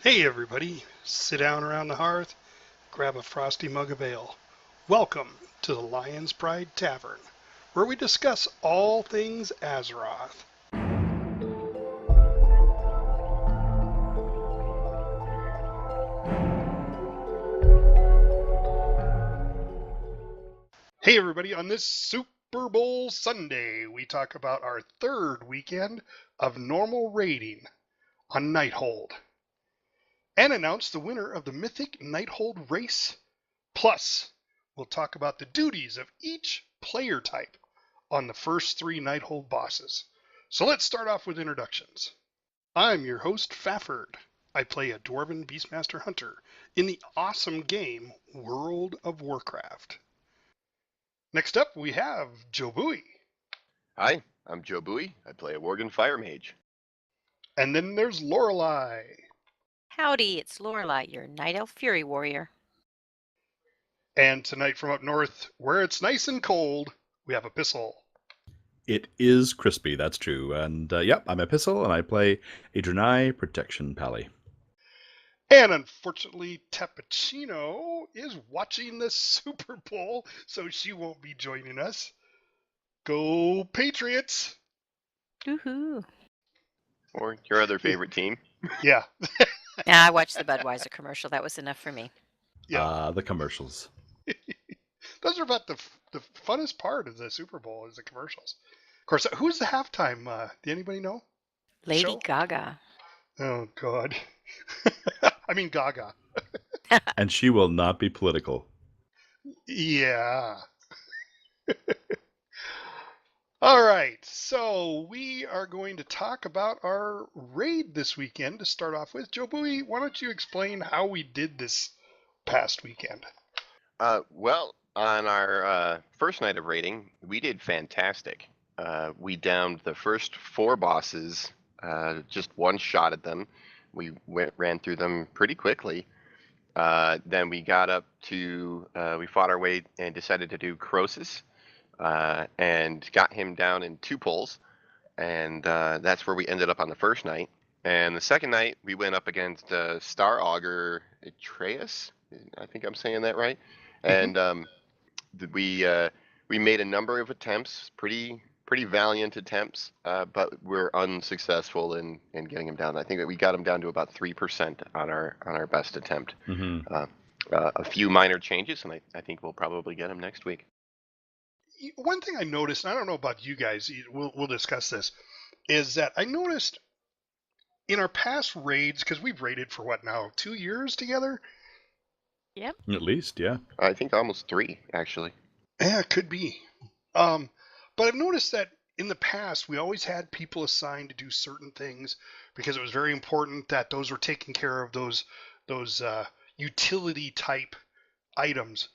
Hey everybody, sit down around the hearth, grab a frosty mug of ale. Welcome to the Lion's Pride Tavern, where we discuss all things Azeroth. Hey everybody, on this Super Bowl Sunday, we talk about our third weekend of normal raiding on Nighthold, and announce the winner of the mythic Nighthold race. Plus, we'll talk about the duties of each player type on the first three Nighthold bosses. So let's start off with introductions. I'm your host, Fafford. I play a Dwarven Beastmaster Hunter in the awesome game World of Warcraft. Next up, we have Joe Bowie. Hi, I'm Joe Bowie. I play a Worgen Fire Mage. And then there's Lorelei. Howdy, it's Lorelei, your Night Elf Fury Warrior. And tonight from up north, where it's nice and cold, we have Epistle. It is crispy, that's true. And yep, I'm Epistle, and I play a Draenei Protection Pally. And unfortunately, Tappuccino is watching the Super Bowl, so she won't be joining us. Go Patriots! Woohoo. Or your other favorite team. Yeah, Yeah, I watched the Budweiser commercial. That was enough for me. yeah. The commercials. Those are about the funnest part of the Super Bowl is the commercials. Of course, who's the halftime? Do anybody know? Lady Show? Gaga. Oh, God. I mean, Gaga. And she will not be political. Yeah. All right, so we are going to talk about our raid this weekend to start off with. Joe Bowie, why don't you explain how we did this past weekend? Well, on our first night of raiding, we did fantastic. We downed the first four bosses, just one shot at them. We ran through them pretty quickly. Then we got up to, we fought our way and decided to do Croesus, and got him down in 2 pulls. And that's where we ended up on the first night. And the second night, we went up against Star Augur Atreus. I think I'm saying that right. And we made a number of attempts, pretty valiant attempts, but we're unsuccessful in getting him down. I think that we got him down to about 3% on our best attempt. A few minor changes, and I think we'll probably get him next week. One thing I noticed, and I don't know about you guys, we'll discuss this, is that I noticed in our past raids, because we've raided for what now, 2 years together? Yep. At least, yeah. I think almost 3, actually. Yeah, it could be. But I've noticed that in the past, we always had people assigned to do certain things because it was very important that those were taking care of those utility type items.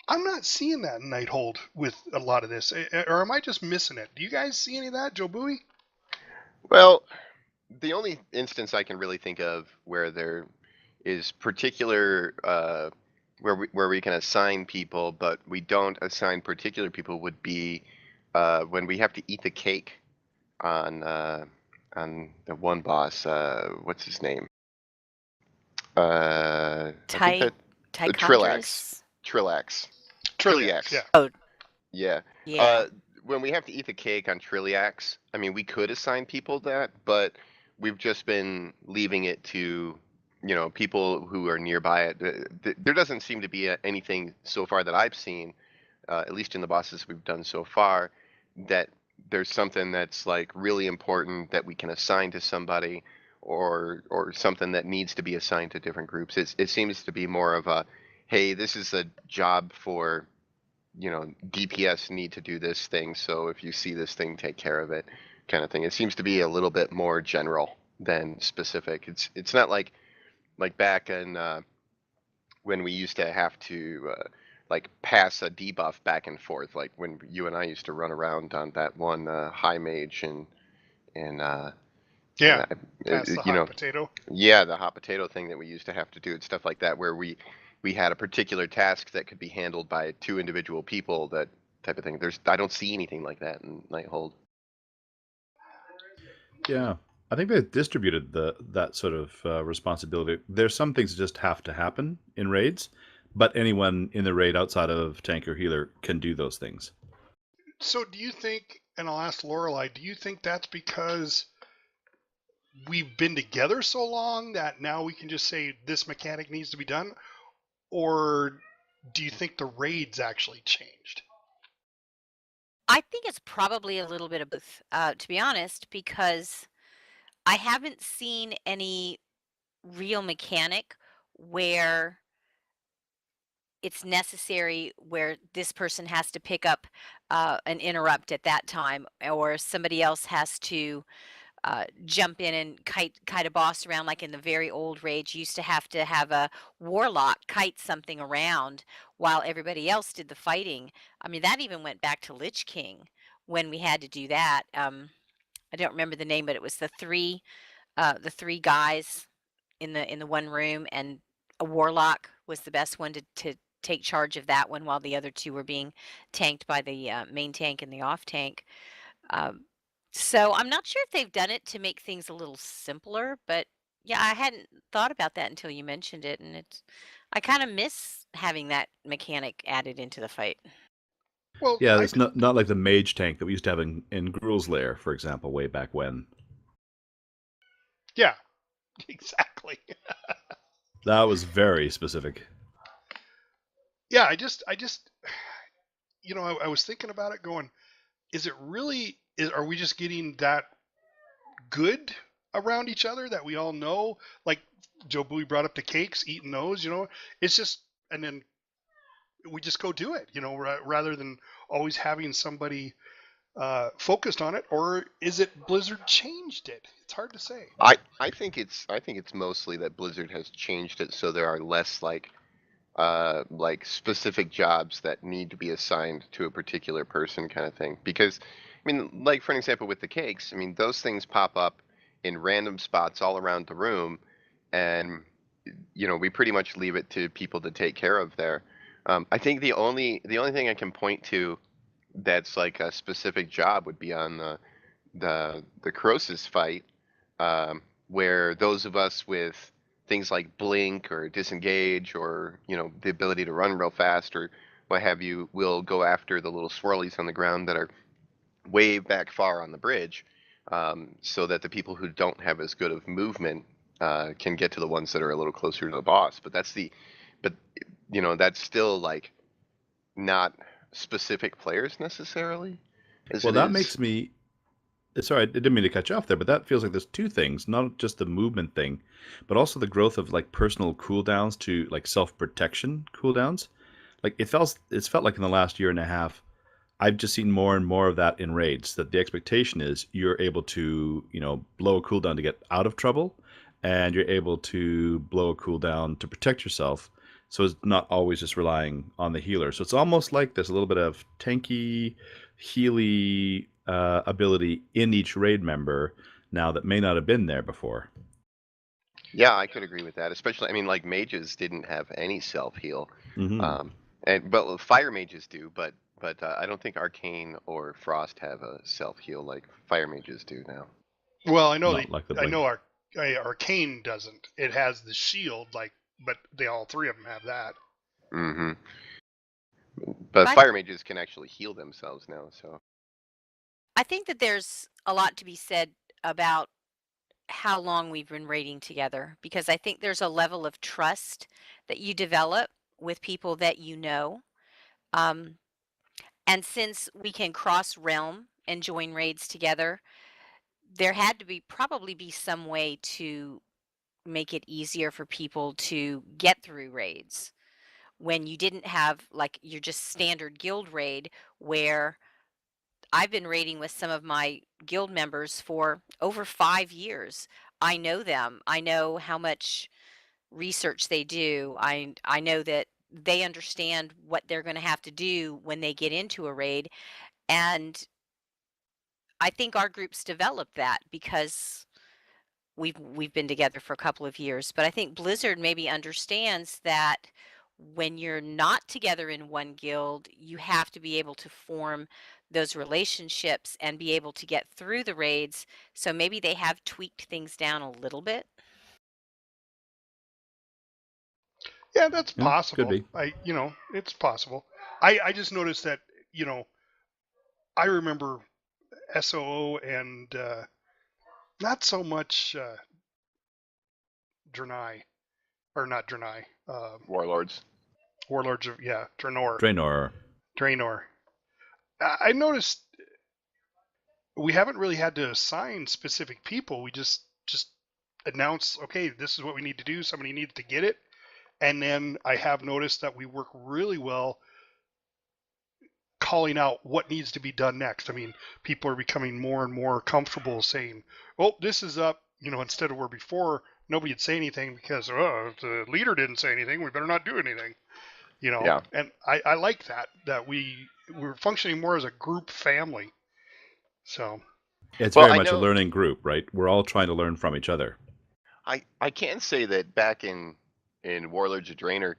I'm not seeing that in Nighthold with a lot of this, or am I just missing it? Do you guys see any of that, Joe Bowie? Well, the only instance I can really think of where there is particular where we can assign people, but we don't assign particular people would be when we have to eat the cake on the one boss. What's his name? I think that Tychondrus? Trillax. Trilliax, yeah. Oh, Yeah. yeah. When we have to eat the cake on Trilliax, I mean, we could assign people that, but we've just been leaving it to, people who are nearby it. There doesn't seem to be anything so far that I've seen, at least in the bosses we've done so far, that there's something that's like really important that we can assign to somebody, or something that needs to be assigned to different groups. It seems to be more of a, hey, this is a job for, DPS need to do this thing, so if you see this thing, take care of it, kind of thing. It seems to be a little bit more general than specific. It's not like back in when we used to have to like pass a debuff back and forth, like when you and I used to run around on that one high mage and Yeah, uh, past the you know hot potato. yeah, the hot potato thing that we used to have to do and stuff like that, where we had a particular task that could be handled by 2 individual people, that type of thing. I don't see anything like that in Nighthold. Yeah. I think they've distributed that sort of responsibility. There's some things that just have to happen in raids, but anyone in the raid outside of tank or healer can do those things. So do you think, and I'll ask Lorelei, do you think that's because we've been together so long that now we can just say this mechanic needs to be done? Or do you think the raids actually changed? I think it's probably a little bit of both, to be honest, because I haven't seen any real mechanic where it's necessary where this person has to pick up an interrupt at that time, or somebody else has to jump in and kite a boss around. Like in the very old raids, you used to have a warlock kite something around while everybody else did the fighting. I mean, that even went back to Lich King when we had to do that. I don't remember the name, but it was the three guys in the one room, and a warlock was the best one to take charge of that one while the other two were being tanked by the main tank and the off tank. Um, so I'm not sure if they've done it to make things a little simpler, but yeah, I hadn't thought about that until you mentioned it, and I kind of miss having that mechanic added into the fight. Well, Yeah, it's not like the mage tank that we used to have in Gruul's Lair, for example, way back when. Yeah, exactly. That was very specific. Yeah, I just, I was thinking about it, going, is it really? Are we just getting that good around each other that we all know? Like Joe Bowie brought up the cakes, eating those. It's just, and then we just go do it. Rather than always having somebody focused on it. Or is it Blizzard changed it? It's hard to say. I think it's mostly that Blizzard has changed it so there are less like specific jobs that need to be assigned to a particular person kind of thing. Because, I mean, like for an example with the cakes, I mean, those things pop up in random spots all around the room, and we pretty much leave it to people to take care of there. I think the only thing I can point to that's like a specific job would be on the Croesus fight, where those of us with things like blink or disengage or the ability to run real fast or what have you will go after the little swirlies on the ground that are way back far on the bridge, so that the people who don't have as good of movement can get to the ones that are a little closer to the boss. But that's still like not specific players necessarily. Well, that makes me. Sorry, I didn't mean to cut you off there, but that feels like there's two things, not just the movement thing, but also the growth of like personal cooldowns to like self-protection cooldowns. Like it's felt like in the last year and a half, I've just seen more and more of that in raids, that the expectation is you're able to, blow a cooldown to get out of trouble, and you're able to blow a cooldown to protect yourself. So it's not always just relying on the healer. So it's almost like there's a little bit of tanky, healy ability in each raid member now that may not have been there before. Yeah, I could agree with that. Especially, I mean, like mages didn't have any self heal, Mm-hmm. but fire mages do. But I don't think Arcane or Frost have a self heal like fire mages do now. Well, I know Not like the I know blink. Arcane doesn't. It has the shield, but all three of them have that. Mm-hmm. But I fire mages can actually heal themselves now. So I think that there's a lot to be said about how long we've been raiding together, because I think there's a level of trust that you develop with people that you know. Um, and since we can cross realm and join raids together, there had to probably be some way to make it easier for people to get through raids when you didn't have like your just standard guild raid, where I've been raiding with some of my guild members for over 5 years. I know them. I know how much research they do. I know that they understand what they're going to have to do when they get into a raid, and I think our groups developed that because we've been together for a couple of years. But I think Blizzard maybe understands that when you're not together in one guild, you have to be able to form those relationships and be able to get through the raids. So maybe they have tweaked things down a little bit. Yeah, that's Yeah, could possible. be. It's possible. I just noticed that, I remember SOO and not so much Draenei, or not Draenei, Warlords. Warlords of, Draenor. Draenor. I noticed we haven't really had to assign specific people. We just announce, okay, this is what we need to do. Somebody needs to get it. And then I have noticed that we work really well calling out what needs to be done next. I mean, people are becoming more and more comfortable saying, "Oh, this is up," instead of where before nobody would say anything because, "Oh, if the leader didn't say anything, we better not do anything." Yeah. And I like that we're functioning more as a group family. So It's Well, very I much a know learning group, right? We're all trying to learn from each other. I can say that back in Warlords of Draenor,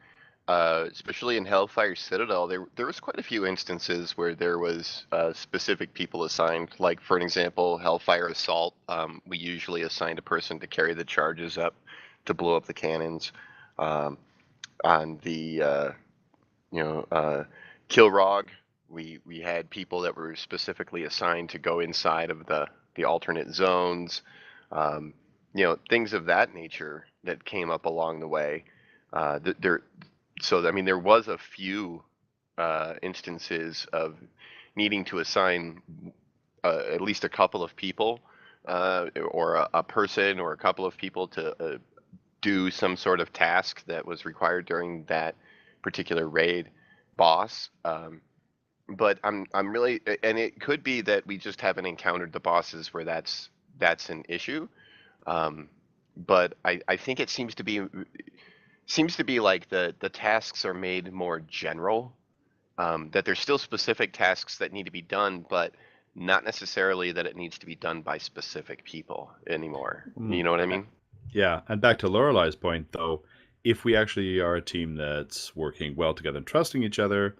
especially in Hellfire Citadel, there was quite a few instances where there was specific people assigned. Like for an example, Hellfire Assault, we usually assigned a person to carry the charges up to blow up the cannons. Um, on the Kilrog, we had people that were specifically assigned to go inside of the alternate zones. Um, things of that nature that came up along the way. So I mean, there was a few instances of needing to assign at least a couple of people, or a person or a couple of people to do some sort of task that was required during that particular raid boss. But I'm really, and it could be that we just haven't encountered the bosses where that's an issue. Um, but I think it seems to be like the tasks are made more general. That there's still specific tasks that need to be done, but not necessarily that it needs to be done by specific people anymore. You know what I mean? Yeah, and back to Lorelei's point, though, if we actually are a team that's working well together and trusting each other,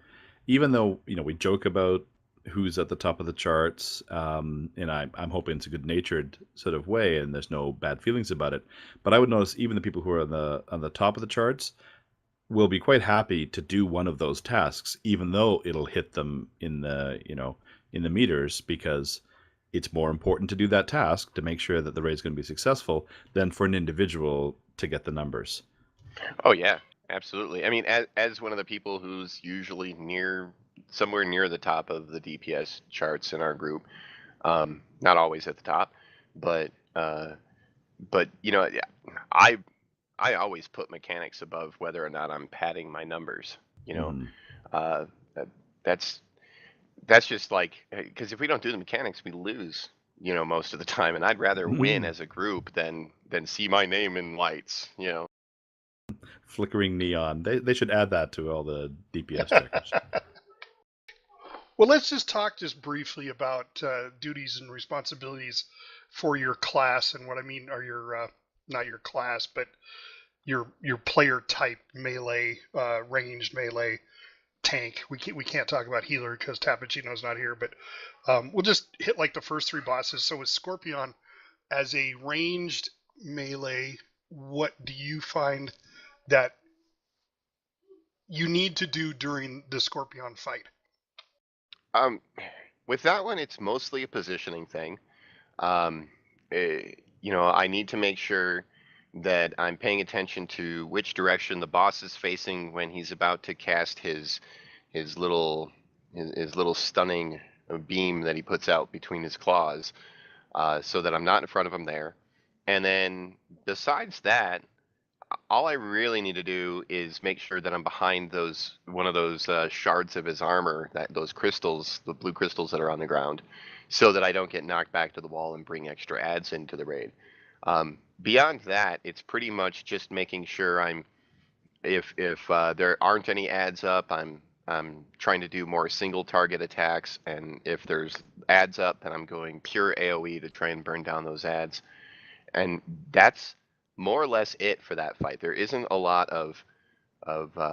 even though we joke about who's at the top of the charts, and I'm hoping it's a good-natured sort of way, and there's no bad feelings about it. But I would notice even the people who are on the top of the charts will be quite happy to do one of those tasks, even though it'll hit them in the in the meters, because it's more important to do that task to make sure that the raid is going to be successful than for an individual to get the numbers. Oh yeah, absolutely. I mean, as one of the people who's usually somewhere near the top of the DPS charts in our group, not always at the top, but yeah, I always put mechanics above whether or not I'm padding my numbers. Uh, that's just like, because if we don't do the mechanics, we lose. Most of the time, and I'd rather win as a group than see my name in lights. Flickering neon. They should add that to all the DPS checkers. Well, let's just talk briefly about duties and responsibilities for your class, and what I mean are your not your class, but your player type: melee, ranged melee, tank. We can't talk about healer because Tapachino's not here, but we'll just hit like the first three bosses. So with Scorpion as a ranged melee, what do you find that you need to do during the Scorpion fight? With that one, it's mostly a positioning thing. I need to make sure that I'm paying attention to which direction the boss is facing when he's about to cast his little stunning beam that he puts out between his claws, so that I'm not in front of him there. And then besides that, all I really need to do is make sure that I'm behind one of those shards of his armor, those crystals, the blue crystals that are on the ground, so that I don't get knocked back to the wall and bring extra ads into the raid. Beyond that, it's pretty much just making sure if there aren't any ads up, I'm trying to do more single target attacks, and if there's ads up, then I'm going pure AoE to try and burn down those ads. And that's more or less it for that fight. There isn't a lot of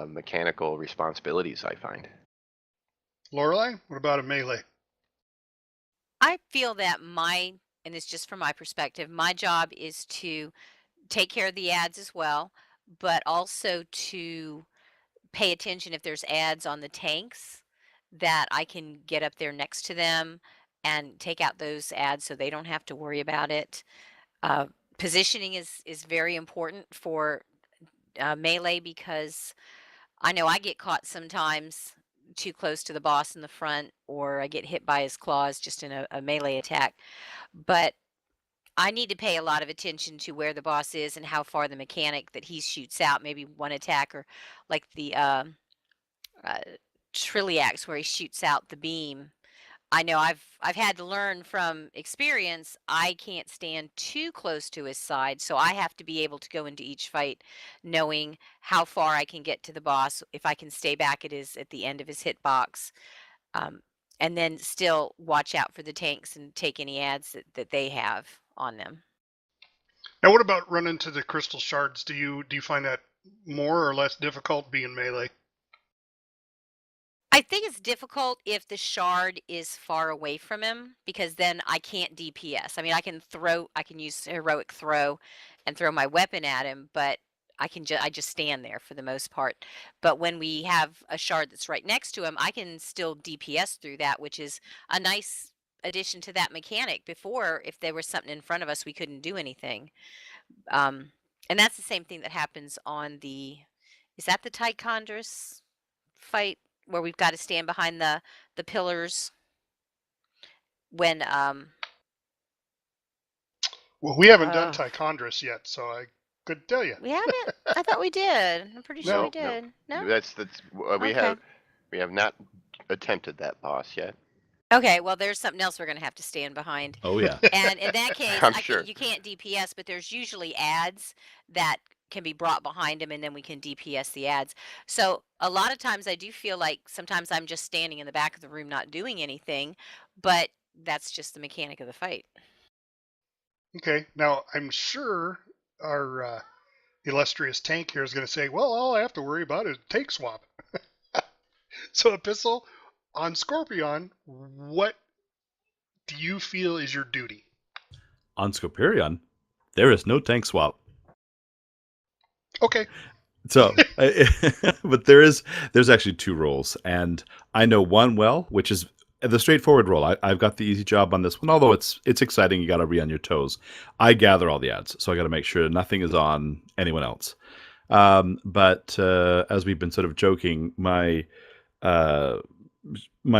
mechanical responsibilities, I find. Lorelei, what about a melee? I feel that and it's just from my perspective, my job is to take care of the ads as well, but also to pay attention if there's ads on the tanks that I can get up there next to them and take out those ads so they don't have to worry about it. Uh, Positioning is very important for melee because I know I get caught sometimes too close to the boss in the front, or I get hit by his claws just in a melee attack. But I need to pay a lot of attention to where the boss is and how far the mechanic that he shoots out, maybe one attack, or like the uh, Trilliax where he shoots out the beam. I know I've had to learn from experience. I can't stand too close to his side, so I have to be able to go into each fight knowing how far I can get to the boss, if I can stay back at the end of his hitbox, um, and then still watch out for the tanks and take any ads that they have on them. Now, what about running to the crystal shards? Do you find that more or less difficult being melee? I think it's difficult if the shard is far away from him, because then I can't DPS. I mean, I can use heroic throw and throw my weapon at him, but I just stand there for the most part. But when we have a shard that's right next to him, I can still DPS through that, which is a nice addition to that mechanic. Before, if there was something in front of us, we couldn't do anything. And that's the same thing that happens on is that the Tichondrous fight where we've got to stand behind the pillars when Well, we haven't done Tichondrous yet, so I couldn't tell you. we haven't. I thought we did. I'm pretty sure we did. No. That's we have not attempted that boss yet. Okay, well, there's something else we're going to have to stand behind. Oh yeah. And in that case, sure. you can't DPS, but there's usually ads that can be brought behind him, and then we can DPS the ads. So a lot of times I do feel like sometimes I'm just standing in the back of the room not doing anything, but that's just the mechanic of the fight. Okay, now I'm sure our illustrious tank here is going to say, well, all I have to worry about is tank swap. So, Epistle, on Scorpion, what do you feel is your duty? On Empyrion, there is no tank swap. Okay. So, but there's actually two roles, and I know one well, which is the straightforward role. I've got the easy job on this one, although it's exciting. You got to be on your toes. I gather all the ads, so I got to make sure nothing is on anyone else. But as we've been sort of joking, my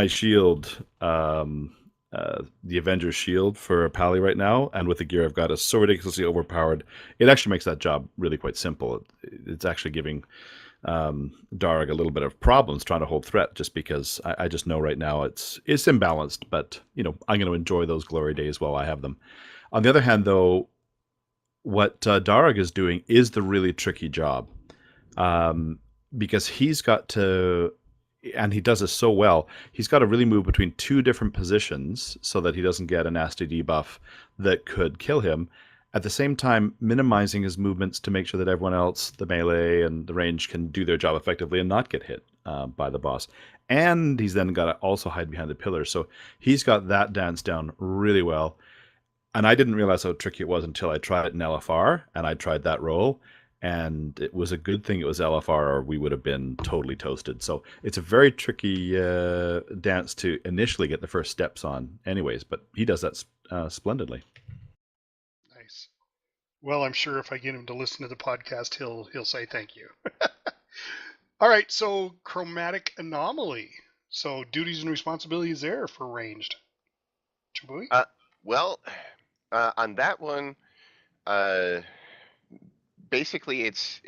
shield, the Avengers shield for Pally right now, and with the gear I've got is so ridiculously overpowered. It actually makes that job really quite simple. It's actually giving Darg a little bit of problems trying to hold threat, just because I just know right now it's imbalanced. But I'm going to enjoy those glory days while I have them. On the other hand, though, what Darg is doing is the really tricky job, because he's got to. And he does this so well, he's got to really move between two different positions so that he doesn't get a nasty debuff that could kill him, at the same time minimizing his movements to make sure that everyone else, the melee and the range, can do their job effectively and not get hit by the boss. And he's then got to also hide behind the pillars. So he's got that dance down really well. And I didn't realize how tricky it was until I tried it in LFR, and I tried that role. And it was a good thing it was LFR, or we would have been totally toasted. So it's a very tricky dance to initially get the first steps on anyways, but he does that splendidly. Nice. Well, I'm sure if I get him to listen to the podcast, he'll say thank you. All right, so chromatic anomaly. So duties and responsibilities there for ranged. Chabui? Well, on that one, basically it's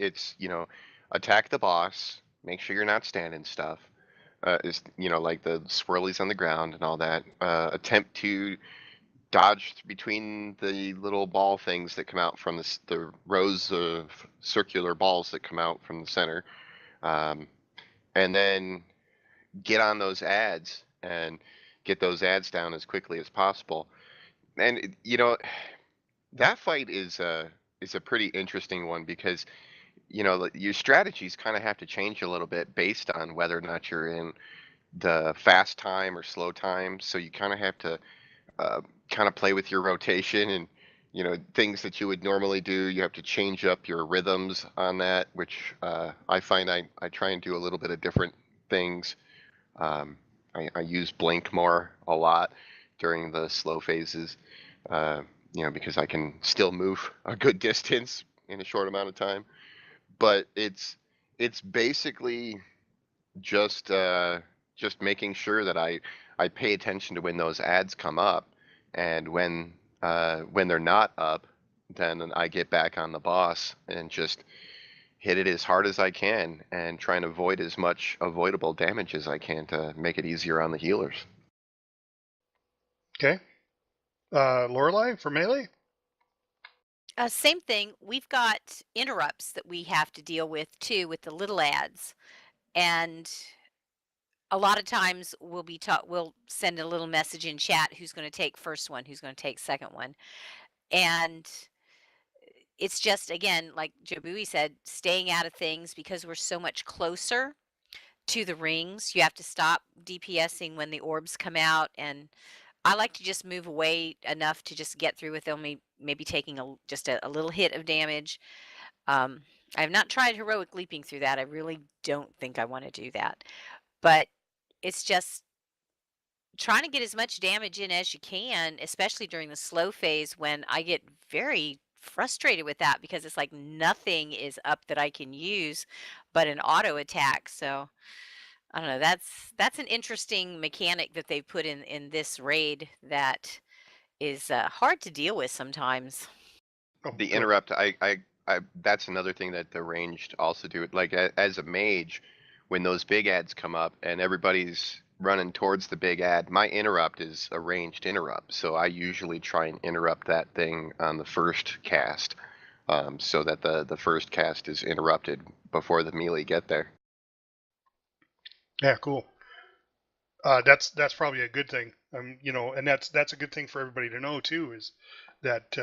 attack the boss, make sure you're not standing stuff, is like the swirlies on the ground and all that, attempt to dodge between the little ball things that come out from the rows of circular balls that come out from the center, and then get on those ads and get those ads down as quickly as possible. And that fight is a pretty interesting one, because your strategies kind of have to change a little bit based on whether or not you're in the fast time or slow time. So you kind of have to kind of play with your rotation and things that you would normally do. You have to change up your rhythms on that, which I find I try and do a little bit of different things. I use blink more a lot during the slow phases, because I can still move a good distance in a short amount of time. But it's basically just making sure that I pay attention to when those ads come up, and when they're not up, then I get back on the boss and just hit it as hard as I can and try and avoid as much avoidable damage as I can to make it easier on the healers. Okay. Lorelei for melee? Same thing. We've got interrupts that we have to deal with too, with the little ads, and a lot of times we'll send a little message in chat who's going to take first one, who's going to take second one, and it's just, again, like Jabui said, staying out of things because we're so much closer to the rings. You have to stop DPSing when the orbs come out, and I like to just move away enough to just get through with only maybe taking just a little hit of damage. I have not tried heroic leaping through that. I really don't think I want to do that. But it's just trying to get as much damage in as you can, especially during the slow phase when I get very frustrated with that because it's like nothing is up that I can use but an auto attack. So I don't know. That's an interesting mechanic that they put in this raid that is hard to deal with sometimes. Oh, The good. interrupt, I that's another thing that the ranged also do. Like as a mage, when those big ads come up and everybody's running towards the big ad, my interrupt is a ranged interrupt. So I usually try and interrupt that thing on the first cast, so that the first cast is interrupted before the melee get there. Yeah, cool. That's probably a good thing. And that's a good thing for everybody to know too, is that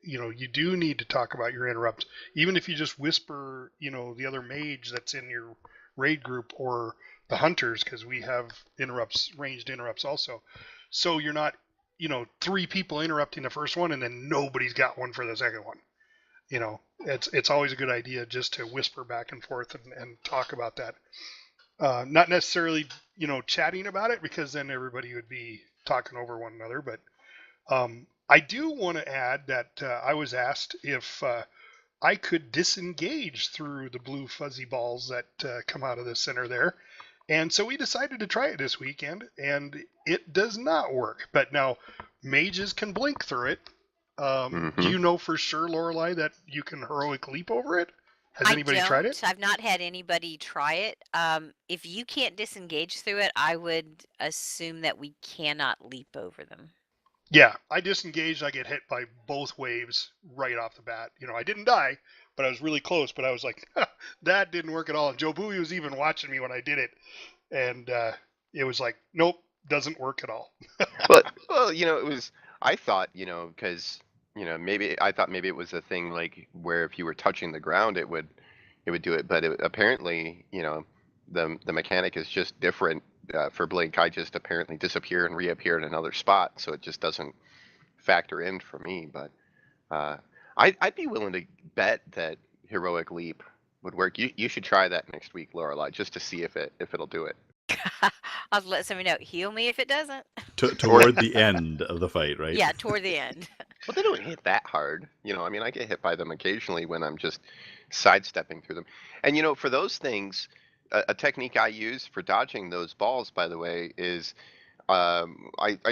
you do need to talk about your interrupts, even if you just whisper, the other mage that's in your raid group or the hunters, because we have interrupts, ranged interrupts also. So you're not, 3 people interrupting the first one and then nobody's got one for the second one. It's always a good idea just to whisper back and forth and talk about that. Not necessarily, chatting about it, because then everybody would be talking over one another. But I do want to add that I was asked if I could disengage through the blue fuzzy balls that come out of the center there. And so we decided to try it this weekend, and it does not work. But now mages can blink through it. Do you know for sure, Lorelei, that you can heroic leap over it? Has anybody tried it? I've not had anybody try it. If you can't disengage through it, I would assume that we cannot leap over them. Yeah, I disengaged. I get hit by both waves right off the bat. I didn't die, but I was really close. But I was like, that didn't work at all. And Joe Bowie was even watching me when I did it. And it was like, nope, doesn't work at all. Well, it was, I thought, because, maybe I thought maybe it was a thing like where if you were touching the ground, it would do it. But apparently, the mechanic is just different. For Blink, I just apparently disappear and reappear in another spot, so it just doesn't factor in for me. But I'd be willing to bet that heroic leap would work. You should try that next week, Lorelei, just to see if it'll do it. I'll let somebody know. Heal me if it doesn't. Toward the end of the fight, right? Yeah, toward the end. Well, they don't hit that hard. I get hit by them occasionally when I'm just sidestepping through them. And for those things, a technique I use for dodging those balls, by the way, is I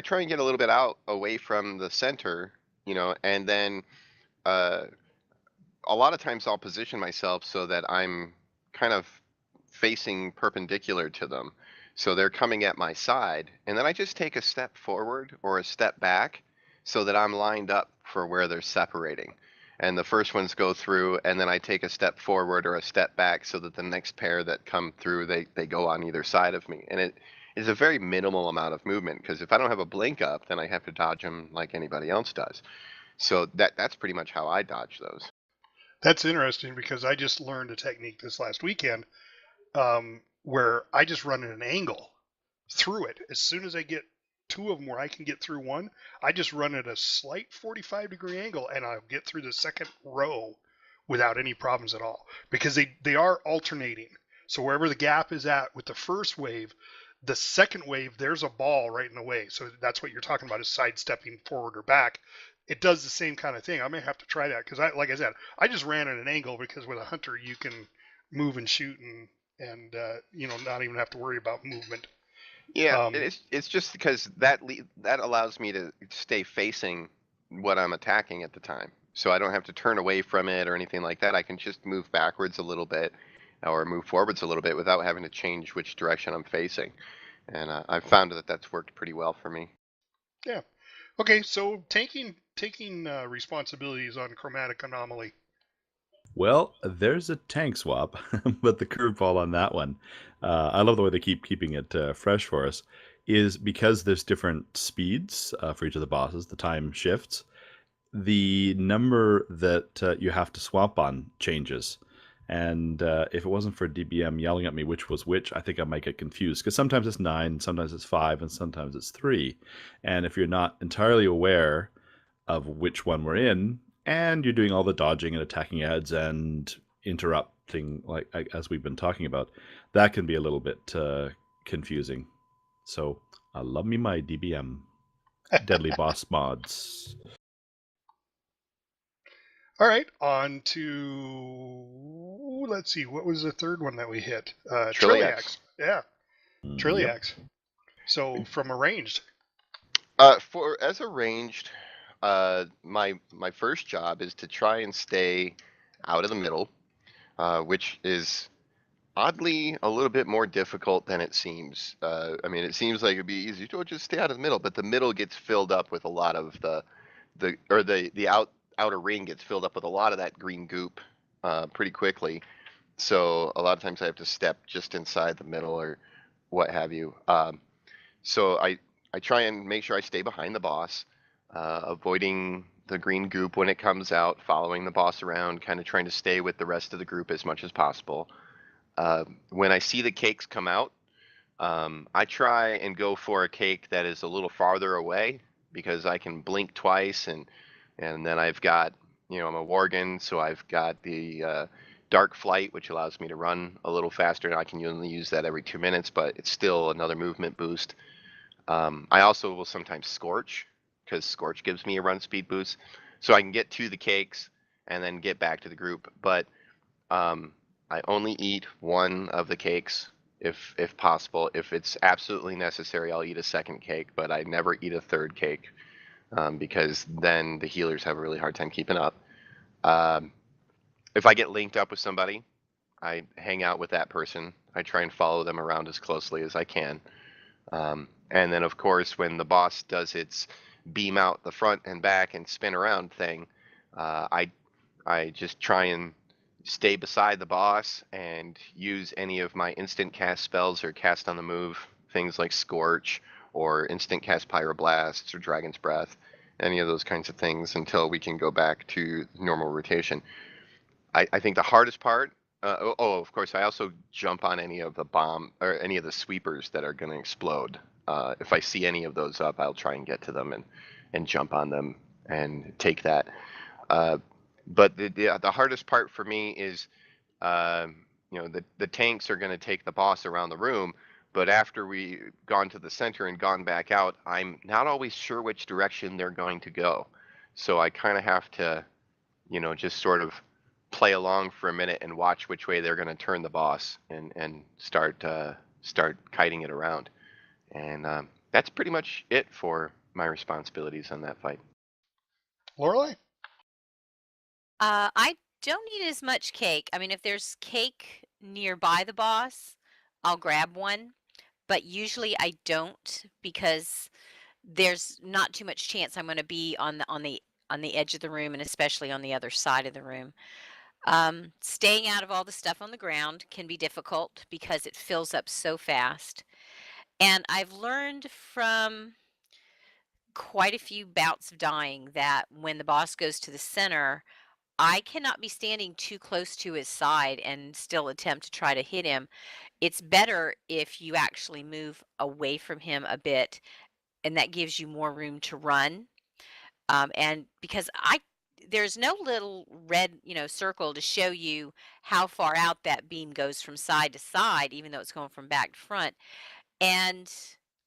try and get a little bit out away from the center, and then a lot of times I'll position myself so that I'm kind of facing perpendicular to them. So they're coming at my side, and then I just take a step forward or a step back so that I'm lined up for where they're separating. And the first ones go through, and then I take a step forward or a step back so that the next pair that come through, they go on either side of me. And it is a very minimal amount of movement, because if I don't have a blink up, then I have to dodge them like anybody else does. So that's pretty much how I dodge those. That's interesting, because I just learned a technique this last weekend where I just run at an angle through it. As soon as I get two of them where I can get through one, I just run at a slight 45-degree angle, and I'll get through the second row without any problems at all, because they are alternating. So wherever the gap is at with the first wave, the second wave, there's a ball right in the way. So that's what you're talking about, is sidestepping forward or back. It does the same kind of thing. I may have to try that, because like I said, I just ran at an angle, because with a hunter you can move and shoot and not even have to worry about movement. Yeah, it's just because that allows me to stay facing what I'm attacking at the time, so I don't have to turn away from it or anything like that. I can just move backwards a little bit or move forwards a little bit without having to change which direction I'm facing, and I've found that that's worked pretty well for me. Yeah. Okay, so taking responsibilities on chromatic anomaly. Well, there's a tank swap, but the curveball on that one, I love the way they keep keeping it fresh for us, is because there's different speeds for each of the bosses, the time shifts, the number that you have to swap on changes. And if it wasn't for DBM yelling at me which was which, I think I might get confused, because sometimes it's 9, sometimes it's 5, and sometimes it's 3. And if you're not entirely aware of which one we're in, and you're doing all the dodging and attacking ads and interrupting, as we've been talking about, that can be a little bit confusing. So I love me my DBM, Deadly Boss mods. All right, on to, let's see, what was the third one that we hit? Trilliax. Yeah, Trilliax. Yep. So from arranged. As arranged, my first job is to try and stay out of the middle, which is oddly a little bit more difficult than it seems. I mean, it seems like it'd be easy to just stay out of the middle, but the middle gets filled up with a lot of the outer ring gets filled up with a lot of that green goop pretty quickly. So a lot of times I have to step just inside the middle or what have you. So I try and make sure I stay behind the boss, avoiding the green goop when it comes out, following the boss around, kind of trying to stay with the rest of the group as much as possible. When I see the cakes come out, I try and go for a cake that is a little farther away, because I can blink twice, and then I've got, I'm a Worgen, so I've got the Dark Flight, which allows me to run a little faster, and I can only use that every 2 minutes, but it's still another movement boost. I also will sometimes Scorch, because Scorch gives me a run speed boost, so I can get to the cakes and then get back to the group. But I only eat one of the cakes if possible. If it's absolutely necessary, I'll eat a second cake, but I never eat a third cake, because then the healers have a really hard time keeping up. If I get linked up with somebody, I hang out with that person. I try and follow them around as closely as I can. And then, of course, when the boss does its beam out the front and back and spin around thing, I just try and stay beside the boss and use any of my instant cast spells or cast on the move, things like Scorch or instant cast Pyroblasts or Dragon's Breath, any of those kinds of things, until we can go back to normal rotation. I think the hardest part, of course, I also jump on any of the bomb or any of the sweepers that are going to explode. If I see any of those up, I'll try and get to them and jump on them and take that. But the hardest part for me is, the tanks are going to take the boss around the room, but after we've gone to the center and gone back out, I'm not always sure which direction they're going to go. So I kind of have to, just sort of play along for a minute and watch which way they're going to turn the boss and start kiting it around. And that's pretty much it for my responsibilities on that fight. Lorelei? I don't need as much cake. I mean, if there's cake nearby the boss, I'll grab one. But usually I don't, because there's not too much chance I'm going to be on the edge of the room, and especially on the other side of the room. Staying out of all the stuff on the ground can be difficult because it fills up so fast. And I've learned from quite a few bouts of dying that when the boss goes to the center, I cannot be standing too close to his side and still attempt to try to hit him. It's better if you actually move away from him a bit and that gives you more room to run. And because there's no little red, circle to show you how far out that beam goes from side to side, even though it's going from back to front. And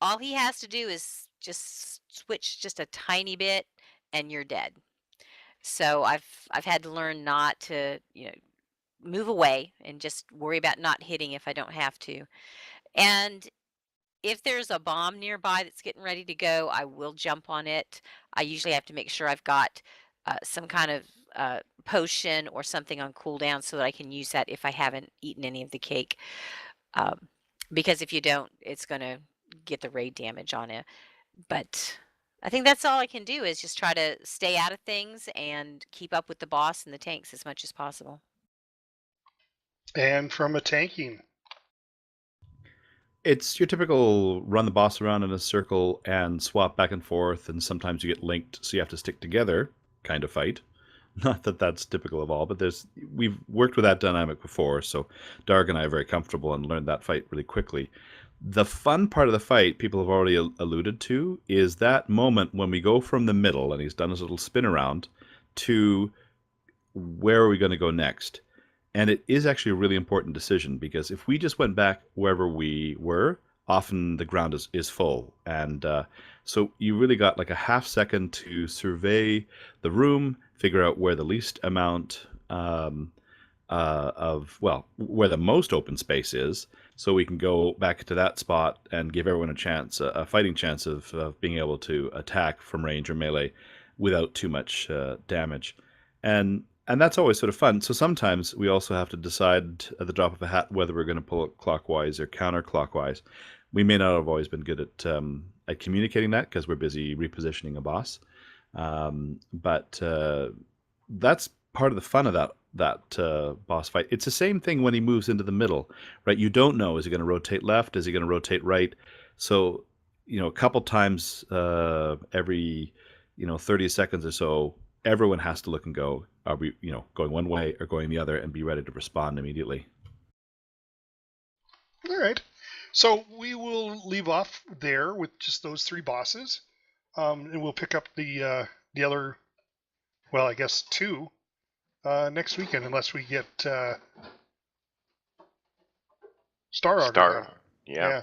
all he has to do is just switch just a tiny bit, and you're dead. So I've had to learn not to, move away and just worry about not hitting if I don't have to. And if there's a bomb nearby that's getting ready to go, I will jump on it. I usually have to make sure I've got some kind of potion or something on cooldown so that I can use that if I haven't eaten any of the cake. Um, because if you don't, it's going to get the raid damage on it. But I think that's all I can do is just try to stay out of things and keep up with the boss and the tanks as much as possible. And from a tanking. It's your typical run the boss around in a circle and swap back and forth, and sometimes you get linked, so you have to stick together kind of fight. Not that that's typical of all, but we've worked with that dynamic before, so Darg and I are very comfortable and learned that fight really quickly. The fun part of the fight, people have already alluded to, is that moment when we go from the middle, and he's done his little spin around, to where are we going to go next? And it is actually a really important decision, because if we just went back wherever we were, often the ground is full. And so you really got like a half second to survey the room, figure out where the least amount where the most open space is, so we can go back to that spot and give everyone a chance, a fighting chance of being able to attack from range or melee without too much damage. And that's always sort of fun. So sometimes we also have to decide at the drop of a hat whether we're going to pull it clockwise or counterclockwise. We may not have always been good at communicating that because we're busy repositioning a boss. But that's part of the fun of that boss fight. It's the same thing when he moves into the middle, right? You don't know, is he going to rotate left? Is he going to rotate right? So, a couple times every, 30 seconds or so, everyone has to look and go, are we, going one way or going the other, and be ready to respond immediately. All right. So we will leave off there with just those three bosses. And we'll pick up the other, well, I guess two next weekend, unless we get Star Augur. Yeah.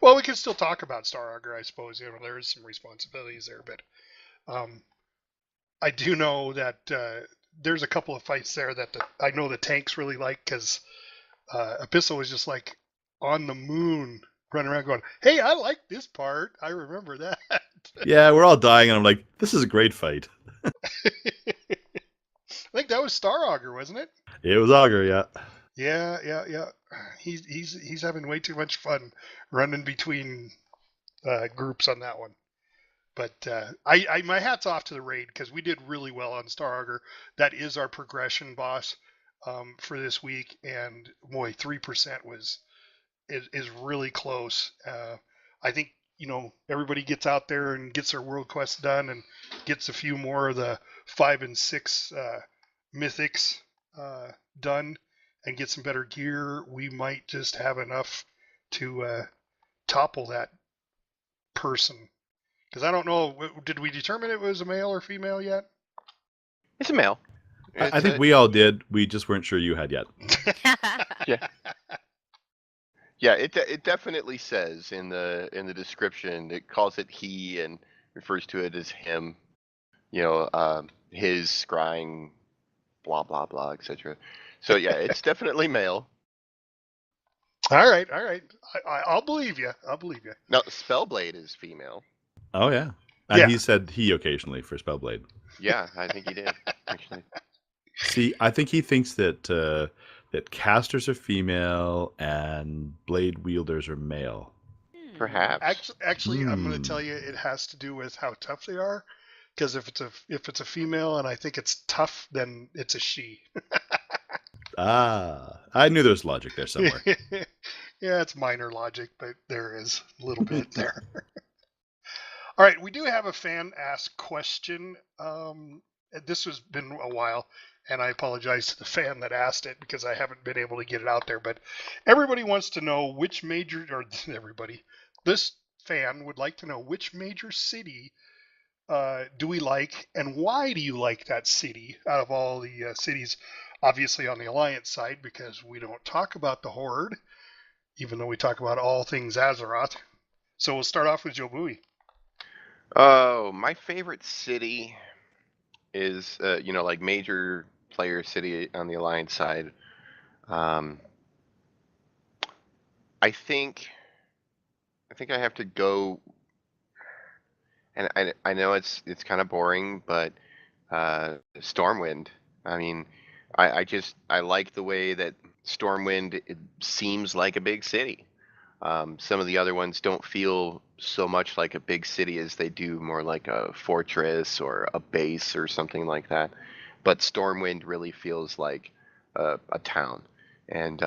Well, we can still talk about Star Augur, I suppose. There is some responsibilities there, but I do know that there's a couple of fights there that I know the tanks really like, because Abyssal was just like on the moon, running around going, "Hey, I like this part. I remember that." Yeah, we're all dying, and I'm like, "This is a great fight." I think that was Star Augur, wasn't it? It was Augur, yeah. Yeah. He's having way too much fun running between groups on that one. But I my hat's off to the raid, because we did really well on Star Augur. That is our progression boss for this week, and boy, 3% is really close. I think everybody gets out there and gets their world quest done and gets a few more of the 5 and 6 mythics done and get some better gear. We might just have enough to topple that person. Because I don't know, did we determine it was a male or female yet? It's a male. I think we all did. We just weren't sure you had yet. Yeah. Yeah, it definitely says in the description, it calls it he and refers to it as him. His scrying, blah blah blah, etc. So yeah, it's definitely male. All right. I'll believe you. Now, Spellblade is female. Oh yeah, and Yeah. he said he occasionally for Spellblade. Yeah, I think he did actually. See, I think he thinks that that casters are female and blade wielders are male. Perhaps. Actually, I'm going to tell you, it has to do with how tough they are. Because if it's a female and I think it's tough, then it's a she. I knew there was logic there somewhere. Yeah, it's minor logic, but there is a little bit there. All right, we do have a fan asked question. This has been a while, and I apologize to the fan that asked it because I haven't been able to get it out there. But everybody wants to know which major, or everybody, this fan would like to know which major city do we like, and why do you like that city out of all the cities, obviously on the Alliance side, because we don't talk about the Horde, even though we talk about all things Azeroth. So we'll start off with Joe Bowie. Oh, my favorite city is, like major player city on the Alliance side. I think I have to go, and I know it's kind of boring, but Stormwind. I mean, I like the way that Stormwind, it seems like a big city. Some of the other ones don't feel so much like a big city as they do more like a fortress or a base or something like that. But Stormwind really feels like a town, and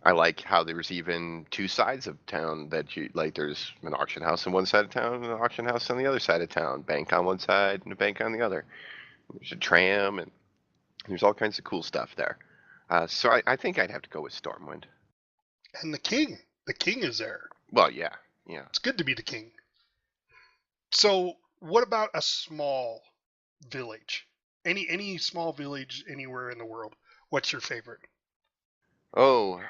I like how there's even two sides of town that you like. There's an auction house on one side of town and an auction house on the other side of town. Bank on one side and a bank on the other. There's a tram and there's all kinds of cool stuff there. So I think I'd have to go with Stormwind. And the king. The king is there. Well, yeah. It's good to be the king. So what about a small village? Any small village anywhere in the world? What's your favorite? Oh,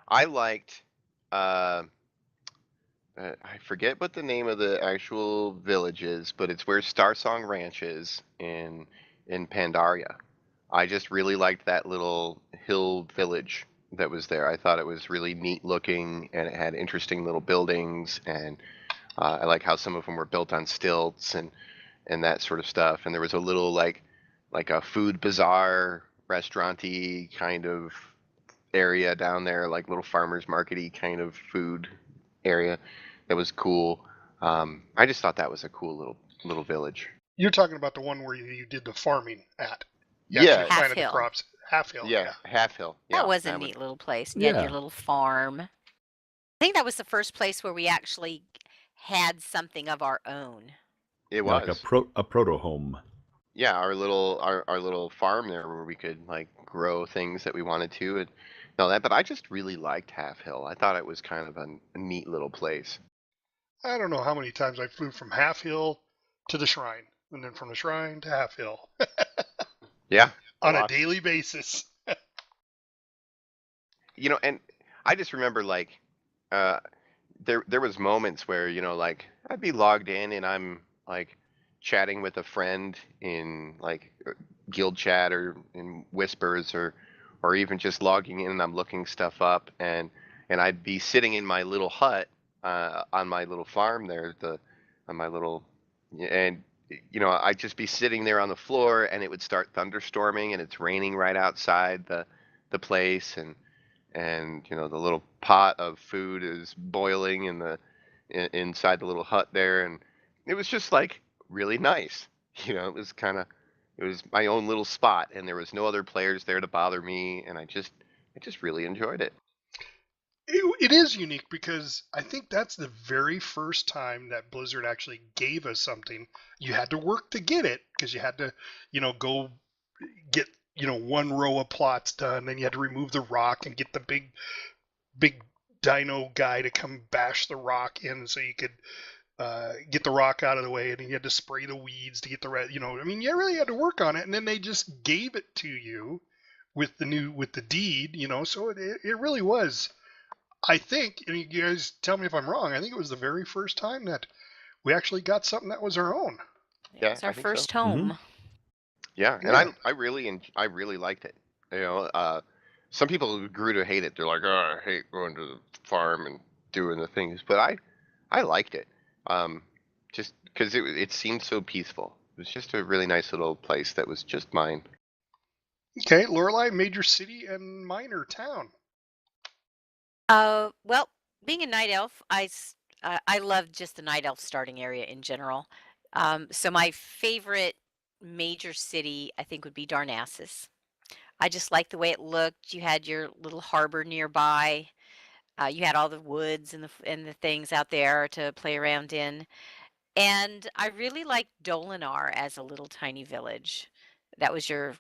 I liked, I forget what the name of the actual village is, but it's where Starsong Ranch is in Pandaria. I just really liked that little hill village that was there. I thought it was really neat looking, and it had interesting little buildings, and I like how some of them were built on stilts and that sort of stuff. And there was a little like a food bazaar, restauranty kind of area down there, like little farmers markety kind of food area that was cool. I just thought that was a cool little village. You're talking about the one where you did the farming at. Yeah, Half planted the Hill. crops. Half Hill. yeah, Half Hill. Yeah, That was a that one. neat little place. You had Yeah. your little farm. I think that was the first place where we actually had something of our own. It Like was. a proto home. Yeah, our little farm there where we could like grow things that we wanted to and all that. But I just really liked Half Hill. I thought it was kind of a neat little place. I don't know how many times I flew from Half Hill to the shrine, and then from the shrine to Half Hill Yeah, on a lot. daily basis. And I just remember like uh there was moments where, like I'd be logged in and I'm like chatting with a friend in like guild chat or in whispers or even just logging in and I'm looking stuff up and I'd be sitting in my little hut on my little farm there, on my little, and I'd just be sitting there on the floor and it would start thunderstorming and it's raining right outside the place, and the little pot of food is boiling inside the little hut there, and it was just like really nice. It was my own little spot, and there was no other players there to bother me, and I just really enjoyed it. It is unique because I think that's the very first time that Blizzard actually gave us something. You had to work to get it because you had to, go get, one row of plots done. Then you had to remove the rock and get the big dino guy to come bash the rock in so you could get the rock out of the way. And then you had to spray the weeds to get the red, you really had to work on it. And then they just gave it to you with the deed, so it really was. I think, and you guys tell me if I'm wrong, I think it was the very first time that we actually got something that was our own. It was our I think so. first home. Yeah, and Yeah. I really liked it. Some people grew to hate it. They're like, "Oh, I hate going to the farm and doing the things," but I liked it. Just because it seemed so peaceful. It was just a really nice little place that was just mine. Okay, Lorelei, major city and minor town. Well, being a night elf, I love just the night elf starting area in general. So my favorite major city, I think, would be Darnassus. I just like the way it looked. You had your little harbor nearby. You had all the woods and the things out there to play around in. And I really liked Dolinar as a little tiny village. That was your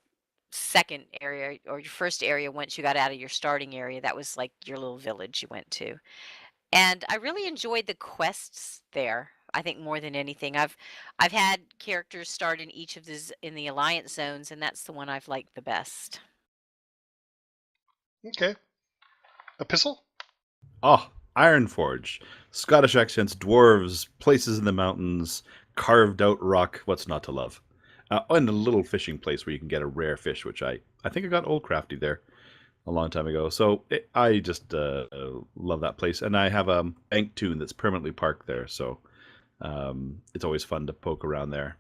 second area or your first area once you got out of your starting area. That was like your little village you went to. And I really enjoyed the quests there. I think more than anything, I've had characters start in each of these in the alliance zones, and that's the one I've liked the best. Okay. Epistle? Oh, Ironforge. Scottish accents, dwarves, places in the mountains, carved out rock. What's not to love? And a little fishing place where you can get a rare fish, which I think I got Old Crafty there a long time ago. So I just love that place. And I have a bank tune that's permanently parked there. So it's always fun to poke around there.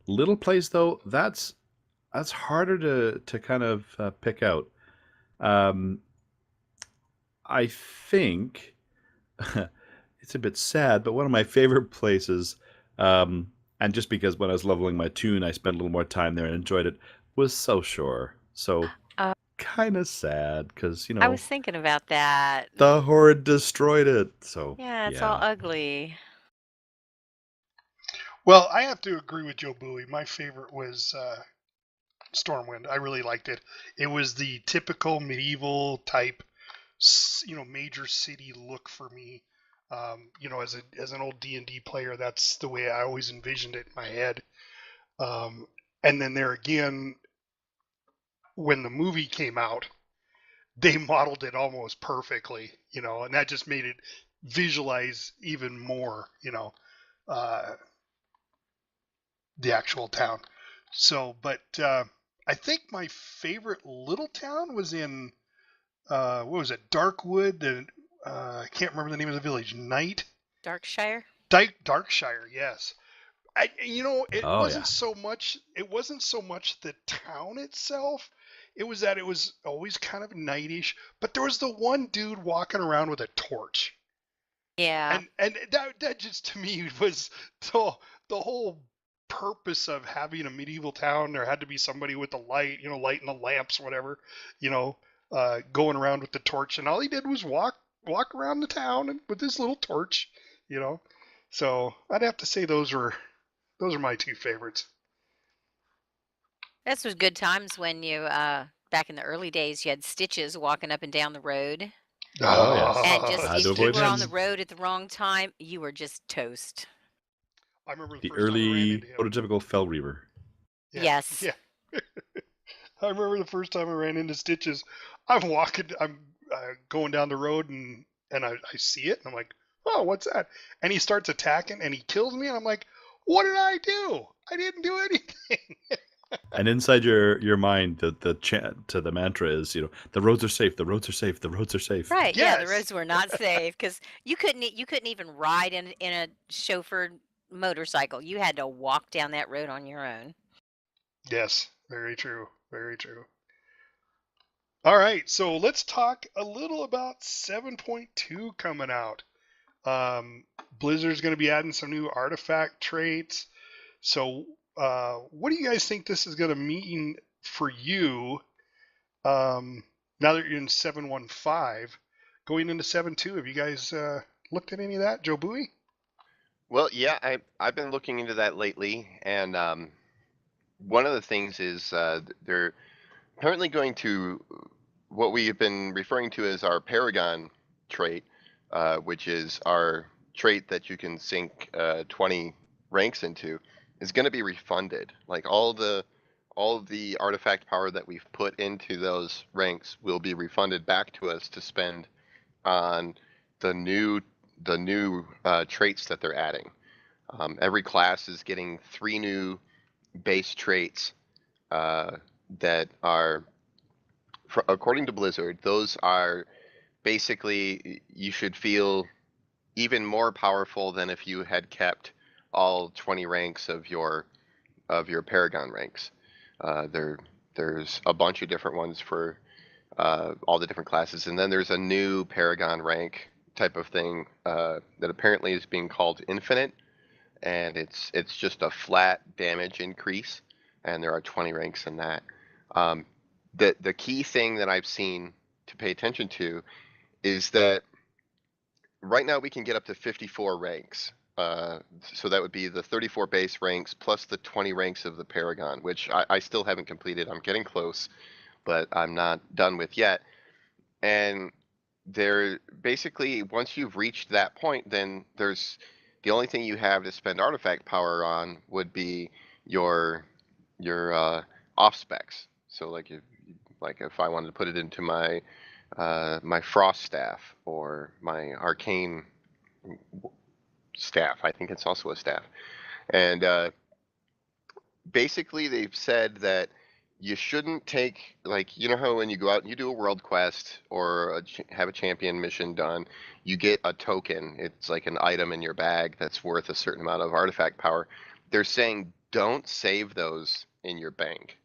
Little place, though, that's harder to kind of pick out. I think it's a bit sad, but one of my favorite places, and just because when I was leveling my tune, I spent a little more time there and enjoyed it, was South Shore. So kind of sad because, I was thinking about that. the Horde destroyed it. So Yeah, it's all ugly. Well, I have to agree with Joe Bowie. My favorite was Stormwind. I really liked it. It was the typical medieval type, major city look for me. As an old D&D player, that's the way I always envisioned it in my head. And then there again, when the movie came out, they modeled it almost perfectly, and that just made it visualize even more, the actual town. So, but I think my favorite little town was in, what was it, Darkwood? I can't remember the name of the village. Darkshire? Darkshire, yes. It Oh, wasn't yeah. so much. It wasn't so much the town itself. It was that it was always kind of nightish. But there was the one dude walking around with a torch. Yeah. And that just to me was the whole purpose of having a medieval town. There had to be somebody with the light, lighting the lamps, whatever, going around with the torch. And all he did was walk around the town with his little torch, So I'd have to say those are my two favorites. This was good times when you, back in the early days, you had Stitches walking up and down the road. Oh, yes. And just Had if to you avoid were on him. the road at the wrong time, you were just toast. I remember The first time I ran early into him. prototypical Fell Reaver. Yeah, Yes. Yeah. I remember the first time I ran into Stitches. I'm going down the road and I see it and I'm like, oh, what's that? And he starts attacking and he kills me and I'm like, what did I do? I didn't do anything. And inside your mind, the chant to the mantra is, the roads are safe, the roads are safe, the roads are safe. Right. Yeah, the Yes. roads were not safe because you couldn't even ride in a chauffeured motorcycle. You had to walk down that road on your own. Yes, very true. Very true. All right, so let's talk a little about 7.2 coming out. Blizzard's going to be adding some new artifact traits. So, what do you guys think this is going to mean for you now that you're in 7.15, going into 7.2? Have you guys looked at any of that, Joe Bowie? Well, yeah, I've been looking into that lately, and one of the things is they're apparently going to what we have been referring to as our Paragon trait, which is our trait that you can sink 20 ranks into, is going to be refunded. Like all of the artifact power that we've put into those ranks will be refunded back to us to spend on the new traits that they're adding. Every class is getting 3 new base traits that are, according to Blizzard, those are basically, you should feel even more powerful than if you had kept all 20 ranks of your Paragon ranks. There's a bunch of different ones for all the different classes, and then there's a new Paragon rank type of thing that apparently is being called Infinite, and it's just a flat damage increase, and there are 20 ranks in that. The key thing that I've seen to pay attention to is that right now we can get up to 54 ranks So that would be the 34 base ranks plus the 20 ranks of the Paragon, which I still haven't completed. I'm getting close, but I'm not done with yet. And there basically, once you've reached that point, then there's the only thing you have to spend artifact power on would be your off specs. So like if I wanted to put it into my my frost staff or my arcane staff, I think it's also a staff. And basically they've said that you shouldn't take, like, you know how when you go out and you do a world quest or have a champion mission done, you get a token. It's like an item in your bag that's worth a certain amount of artifact power. They're saying don't save those in your bank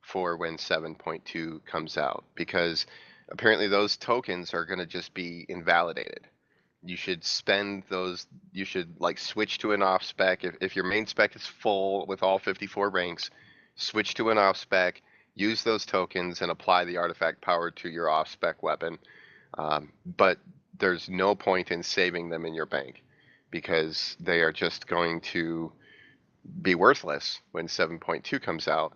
for when 7.2 comes out, because apparently those tokens are going to just be invalidated. You should spend those, you should like switch to an off spec. If your main spec is full with all 54 ranks, switch to an off spec, use those tokens and apply the artifact power to your off spec weapon. But there's no point in saving them in your bank, because they are just going to be worthless when 7.2 comes out.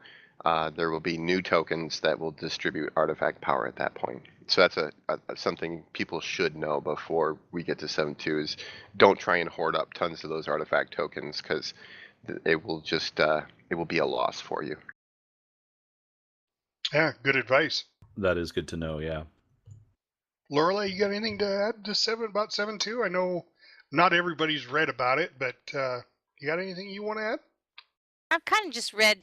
There will be new tokens that will distribute artifact power at that point. So that's something people should know before we get to 7.2 is don't try and hoard up tons of those artifact tokens, because it will just it will be a loss for you. Yeah, good advice. That is good to know, yeah. Lorelei, you got anything to add to 7.2? I know not everybody's read about it, but you got anything you want to add? I've kind of just read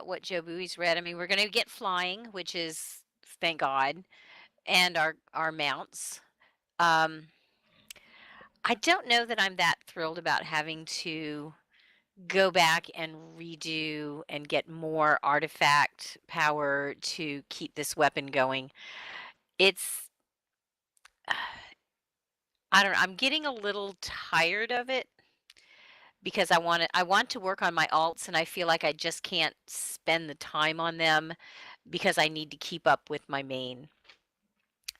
what Joe Bowie's read. I mean, we're going to get flying, which is, thank God, and our mounts. I don't know that I'm that thrilled about having to go back and redo and get more artifact power to keep this weapon going. It's I don't know, I'm getting a little tired of it because I want to work on my alts, and I feel like I just can't spend the time on them because I need to keep up with my main.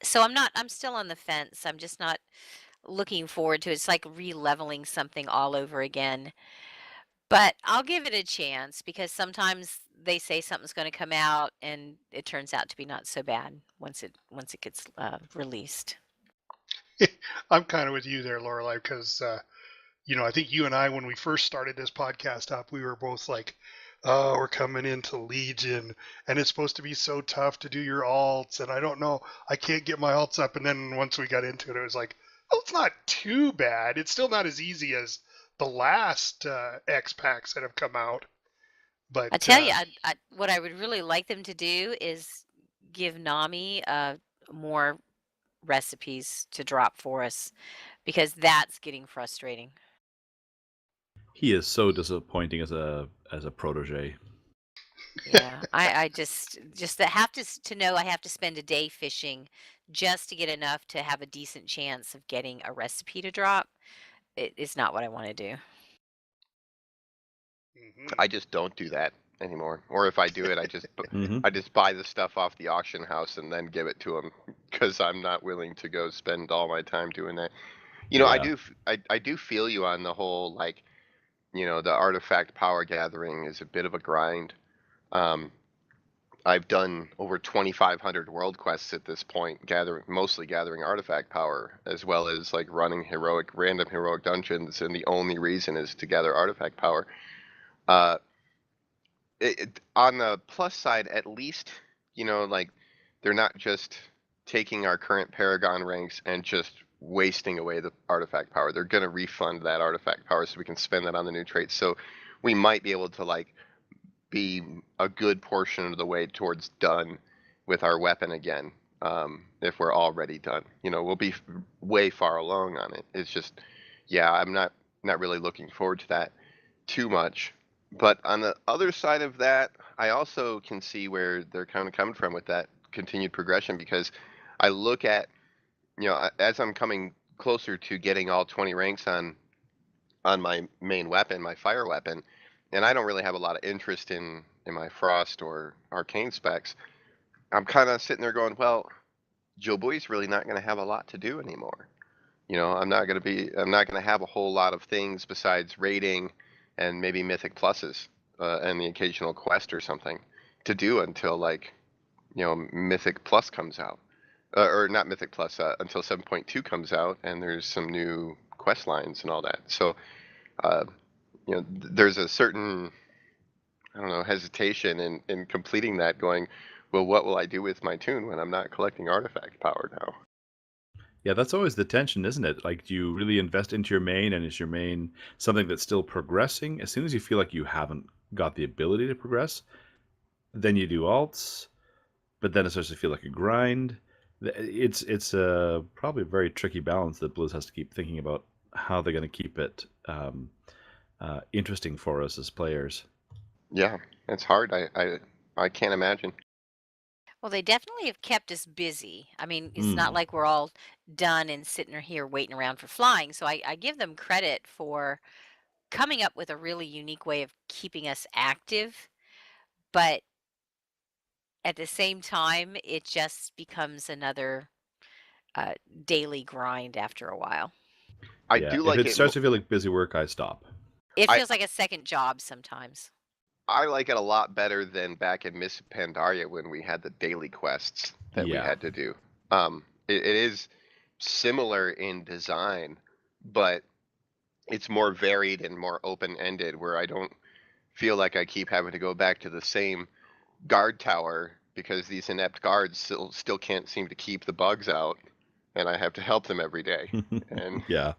So I'm still on the fence. I'm just not looking forward to it. It's like re-leveling something all over again. But I'll give it a chance because sometimes they say something's going to come out and it turns out to be not so bad once it gets released. I'm kind of with you there, Lorelei, because I think you and I, when we first started this podcast up, we were both like, oh, we're coming into Legion, and it's supposed to be so tough to do your alts, and I don't know, I can't get my alts up. And then once we got into it, it was like, oh, it's not too bad. It's still not as easy as the last X packs that have come out. But I tell you, what I would really like them to do is give Nami more recipes to drop for us, because that's getting frustrating. He is so disappointing as a protege. Yeah, I just have to know I have to spend a day fishing just to get enough to have a decent chance of getting a recipe to drop. It is not what I want to do. I just don't do that anymore. Or if I do it, I just Mhm. I just buy the stuff off the auction house and then give it to them, because I'm not willing to go spend all my time doing that. Yeah. I do feel you on the whole, like, the artifact power gathering is a bit of a grind. I've done over 2,500 world quests at this point, mostly gathering artifact power, as well as like running random heroic dungeons, and the only reason is to gather artifact power. On the plus side, at least, like, they're not just taking our current Paragon ranks and just wasting away the artifact power. They're going to refund that artifact power so we can spend that on the new traits. So we might be able to like be a good portion of the way towards done with our weapon again, if we're already done. We'll be way far along on it. It's just, yeah, I'm not really looking forward to that too much. But on the other side of that, I also can see where they're kind of coming from with that continued progression, because I look at, as I'm coming closer to getting all 20 ranks on my main weapon, my fire weapon, and I don't really have a lot of interest in my frost or arcane specs. I'm kind of sitting there going, well, Joe Boy's really not going to have a lot to do anymore. I'm not gonna have a whole lot of things besides raiding and maybe mythic pluses and the occasional quest or something to do until mythic plus comes out, or not mythic plus until 7.2 comes out and there's some new quest lines and all that. So uh, there's a certain, I don't know, hesitation in completing that, going, well, what will I do with my tune when I'm not collecting artifact power now? Yeah, that's always the tension, isn't it? Like, do you really invest into your main, and is your main something that's still progressing? As soon as you feel like you haven't got the ability to progress, then you do alts, but then it starts to feel like a grind. It's probably a very tricky balance that Blizz has to keep thinking about how they're going to keep it interesting for us as players. Yeah, it's hard. I can't imagine. Well, they definitely have kept us busy. I mean, it's not Mm. like we're all done and sitting here waiting around for flying. So I give them credit for coming up with a really unique way of keeping us active. But at the same time, it just becomes another uh, daily grind after a while. I Yeah, do if like it it. starts to feel like busy work, I stop. It I feels like a second job sometimes. I like it a lot better than back in Miss Pandaria when we had the daily quests that we Yeah. had to do. It is similar in design, but it's more varied and more open-ended, where I don't feel like I keep having to go back to the same guard tower because these inept guards still can't seem to keep the bugs out, and I have to help them every day. And Yeah.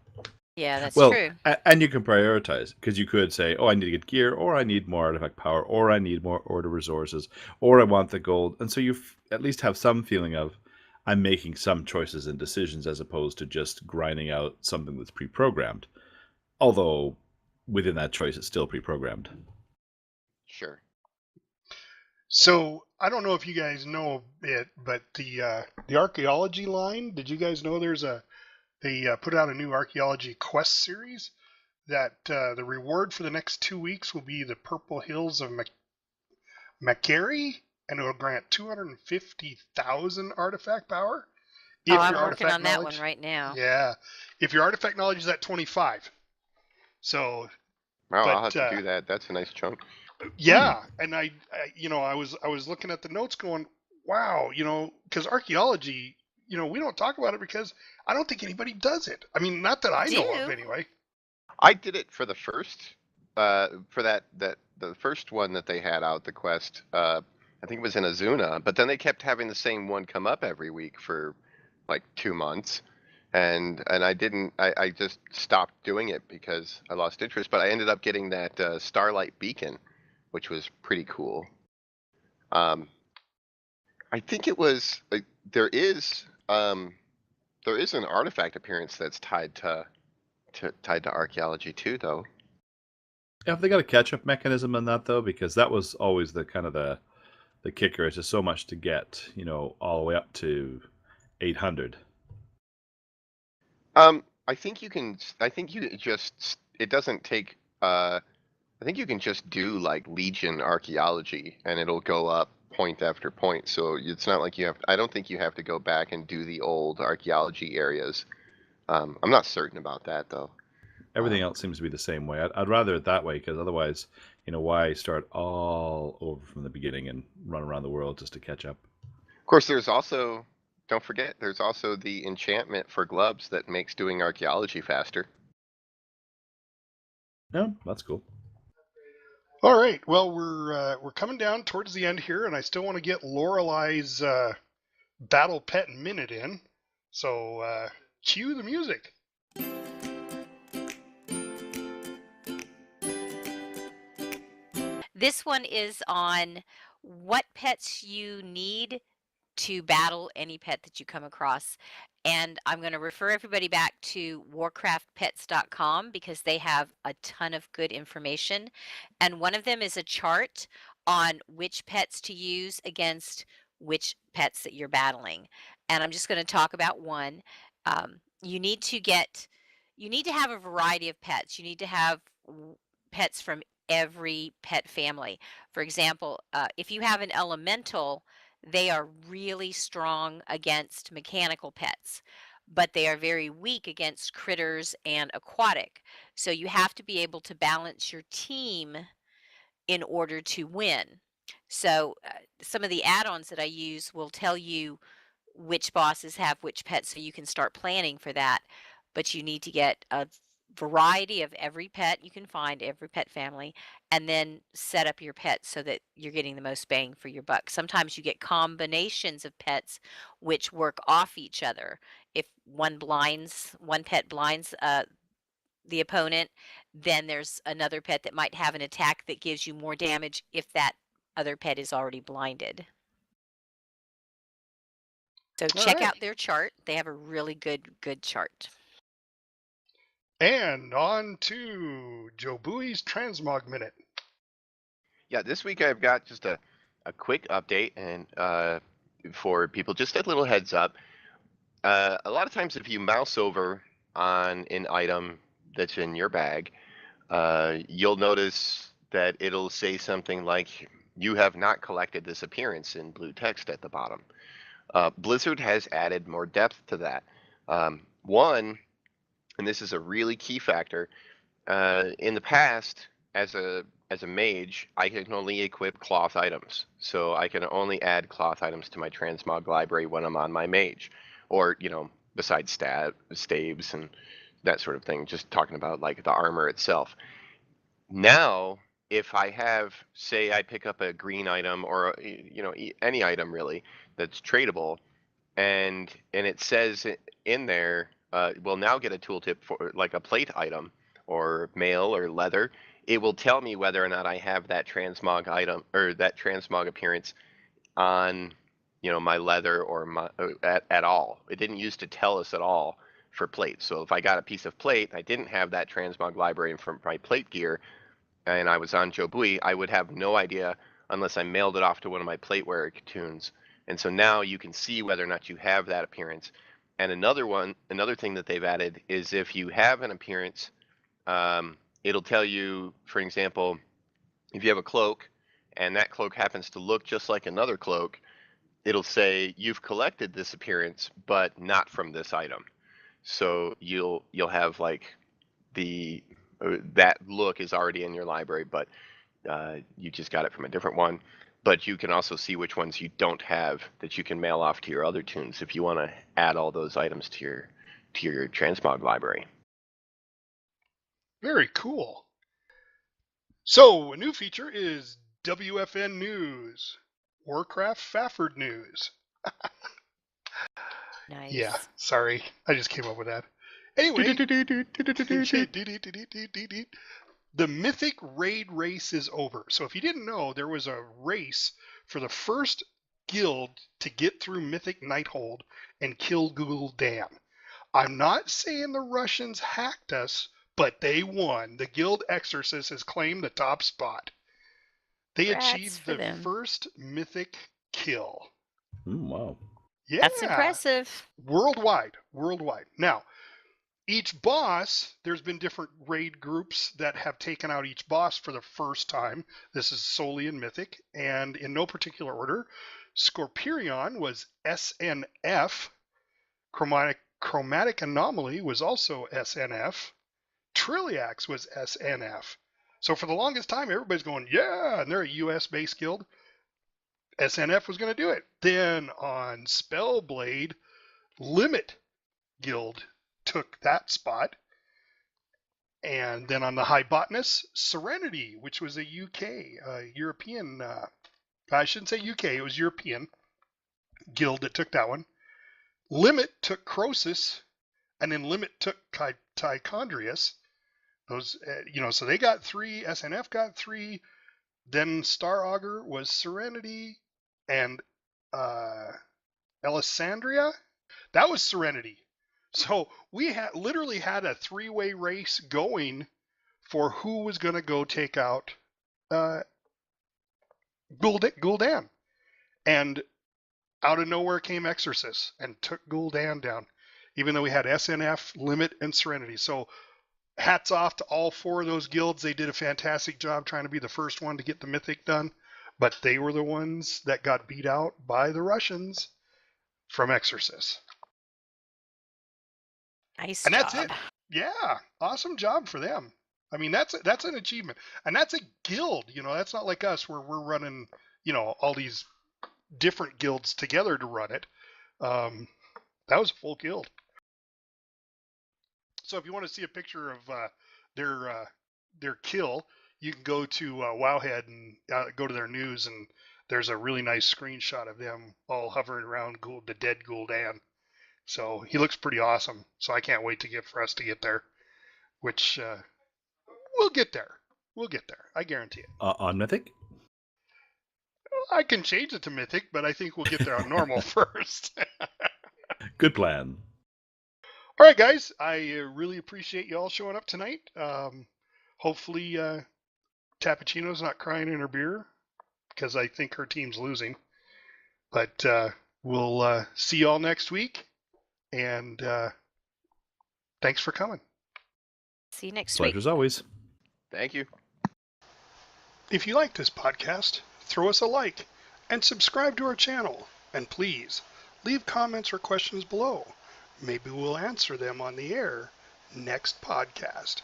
Yeah, that's Well, true. and you can prioritize, because you could say, oh, I need to get gear, or I need more artifact power, or I need more order resources, or I want the gold. And so you at least have some feeling of, I'm making some choices and decisions, as opposed to just grinding out something that's pre-programmed. Although within that choice, it's still pre-programmed. sure. So I don't know if you guys know it, but the archaeology line. Did you guys know they put out a new archaeology quest series that the reward for the next 2 weeks will be the Purple Hills of Macquarie, and it will grant 250,000 artifact power Oh, if I'm your working artifact on that one knowledge. right now. Yeah, if your artifact knowledge is at 25. So, Well, I'll have but to do that. That's a nice chunk. yeah, and I was looking at the notes going, wow, because archaeology, we don't talk about it because I don't think anybody does it. I mean, not that I know of Do anyway. I did it for the first, for that the first one that they had out, the quest. I think it was in Azuna, but then they kept having the same one come up every week for like 2 months, and I just stopped doing it because I lost interest. But I ended up getting that Starlight Beacon, which was pretty cool. Um, I think it was there is um, there is an artifact appearance that's tied to archaeology too, though. Have they got a catch-up mechanism on that, though? Because that was always the kind of the kicker. It's just so much to get, all the way up to 800. I think you can. I think you just. It doesn't take. I think you can just do like Legion archaeology, and it'll go up point after point. So it's not like you have. I don't think you have to go back and do the old archaeology areas. I'm not certain about that though. Everything Um, else seems to be the same way. I'd rather it that way, because otherwise, why start all over from the beginning and run around the world just to catch up? of course, there's also. Don't forget, there's also the enchantment for gloves that makes doing archaeology faster. No, that's cool. All right, well we're coming down towards the end here, and I still want to get Lorelei's battle pet minute in. So cue the music. This one is on what pets you need to battle any pet that you come across. And I'm going to refer everybody back to warcraftpets.com because they have a ton of good information. And one of them is a chart on which pets to use against which pets that you're battling. And I'm just going to talk about one. You need to have a variety of pets. You need to have pets from every pet family. For example, if you have an elemental, they are really strong against mechanical pets. but they are very weak against critters and aquatic. So you have to be able to balance your team in order to win. So some of the add-ons that I use will tell you which bosses have which pets, so you can start planning for that. But you need to get a variety of every pet you can find, every pet family, and then set up your pets so that you're getting the most bang for your buck. Sometimes you get combinations of pets which work off each other. If one pet blinds the opponent, then there's another pet that might have an attack that gives you more damage if that other pet is already blinded. So All check right. out their chart. They have a really good chart. And on to Joe Bowie's Transmog Minute. Yeah, this week I've got just a quick update, and for people, just a little heads up. A lot of times if you mouse over on an item that's in your bag, you'll notice that it'll say something like, you have not collected this appearance in blue text at the bottom. Blizzard has added more depth to that. One, and this is a really key factor, in the past, as a mage, I can only equip cloth items. So I can only add cloth items to my transmog library when I'm on my mage. Or, besides staves and that sort of thing, just talking about like the armor itself. Now, if I have, say I pick up a green item or, any item really that's tradable, and it says in there, we'll now get a tooltip for like a plate item or mail or leather. It will tell me whether or not I have that transmog item or that transmog appearance on, my leather or my at all. It didn't used to tell us at all for plate. So if I got a piece of plate, I didn't have that transmog library from my plate gear, and I was on Joe Bui, I would have no idea unless I mailed it off to one of my plateware tunes. And so now you can see whether or not you have that appearance. And another thing that they've added is if you have an appearance, it'll tell you, for example, if you have a cloak and that cloak happens to look just like another cloak, it'll say you've collected this appearance, but not from this item. So you'll have like that look is already in your library, but you just got it from a different one. But you can also see which ones you don't have that you can mail off to your other tunes if you want to add all those items to your transmog library. Very cool. So, a new feature is WFN News, Warcraft Fafford News. Nice. Yeah, sorry. I just came up with that. Anyway, the Mythic Raid race is over. So if you didn't know, there was a race for the first guild to get through Mythic Nighthold and kill Gul'dan. I'm not saying the Russians hacked us, but they won. The guild Exorcist has claimed the top spot. They achieved the first Mythic kill. Wow. Yeah. That's impressive. Worldwide. Now, each boss, there's been different raid groups that have taken out each boss for the first time. This is solely in Mythic, and in no particular order. Scorpirion was SNF. Chromatic Anomaly was also SNF. Trilliax was SNF. So for the longest time, everybody's going, yeah, and they're a US-based guild. SNF was going to do it. Then on Spellblade, Limit Guild took that spot. And then on the High Botanist, Serenity, which was a European, I shouldn't say UK, it was European guild that took that one. Limit took Croesus, and then Limit took Tichondrius. Those, so they got 3, SNF got 3, then Star Augur was Serenity, and Alessandria, that was Serenity. So we literally had a 3-way race going for who was going to go take out Gul'dan. And out of nowhere came Exorcist and took Gul'dan down, even though we had SNF, Limit, and Serenity. So hats off to all 4 of those guilds. They did a fantastic job trying to be the first one to get the Mythic done, but they were the ones that got beat out by the Russians from Exorcist. Nice And that's job. it. Yeah, awesome job for them. I mean, that's an achievement, and that's a guild. You know, that's not like us where we're running, you know, all these different guilds together to run it. That was a full guild. So if you want to see a picture of their kill, you can go to Wowhead and go to their news, and there's a really nice screenshot of them all hovering around the dead Gul'dan. So he looks pretty awesome. So I can't wait for us to get there, which we'll get there. We'll get there. I guarantee it. On Mythic? I can change it to Mythic, but I think we'll get there on normal first. Good plan. All right, guys. I really appreciate you all showing up tonight. Hopefully, Tappuccino's not crying in her beer because I think her team's losing. But we'll see you all next week. And thanks for coming. See you next Pleasure week. as always. Thank you. If you like this podcast, throw us a like and subscribe to our channel. And please, leave comments or questions below. Maybe we'll answer them on the air next podcast.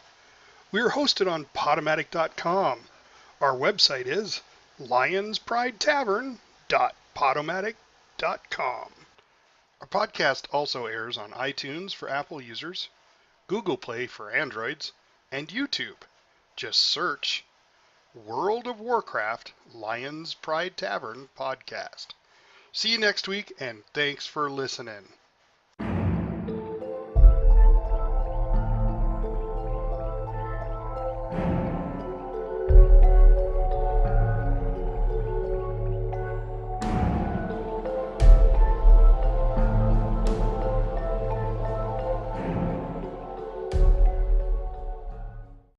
We are hosted on Podomatic.com. Our website is lionspridetavern.podomatic.com. Our podcast also airs on iTunes for Apple users, Google Play for Androids, and YouTube. Just search World of Warcraft Lions Pride Tavern Podcast. See you next week, and thanks for listening.